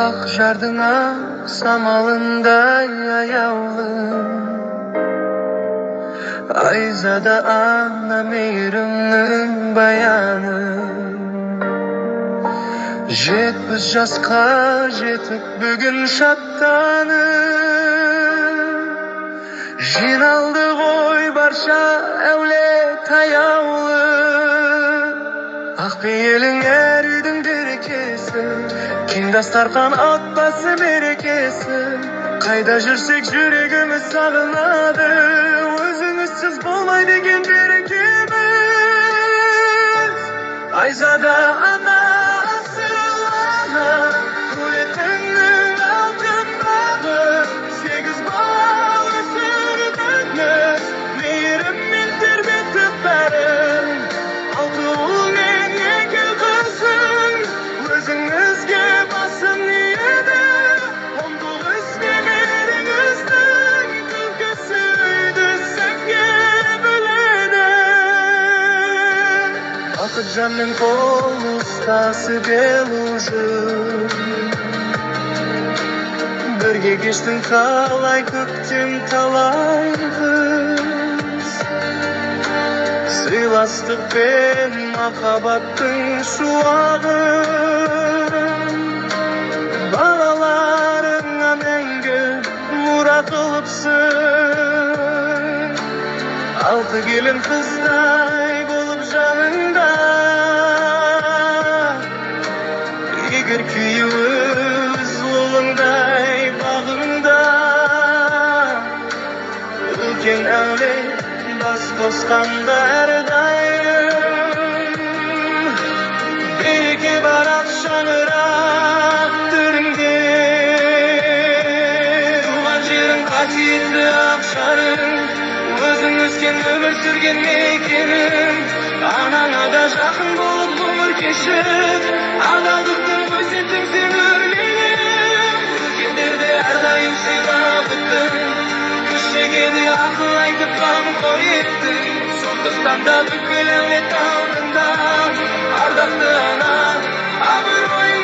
Ақ жардың ақ самалындай аяулым, айзада ана мейірімнің баяны. Жетпіс жасқа жетіп бүгін шаттанып, жиналды ғой барша әулет аяулы. Ақ пейілің әр үйдің берекесі, кең дастархан отбасы мерекесі. Қайда жүрсек жүрегіміз сағынады, өзіңізсіз болмайды екен берекеміз. Айзада ана асыл ана, өтіңнің алтын бағы, сегіз бал өсірдіңіз, мейіріммен тербетіп бәрін. Алты ұл мен екі қызың, өзіңізге басым иеді. 19 немереңіздің күлкісі үйді сәнге бөледі. Бақыт жанның қол ұстасып елужым, бірге кештің талай көктем талай қыс. Сыйластық пен махаббаттың шуағын, балаларыңа мәңгі мұра қылыпсың. Алты келін қыздай болып жаныңда, егер күйеуіз ұлыңдай бағыңда. Үлкен әулет бас қосқанда әрдайым, береке барат шаңырақ төріңде. Туған жерің қасиетті ақ шарың, өзің өскен өмір сүрген мекенің. Анаңа да жақын болып ғұмыр кешіп, адалдықтың өсеттің сен өрленіп. Үлкендерді әрдайым сыйлап өттің, кішіге ақыл айтып қамқор еттің. Сондықтан да бүкіл әулет алдында ардақты ана, абыройың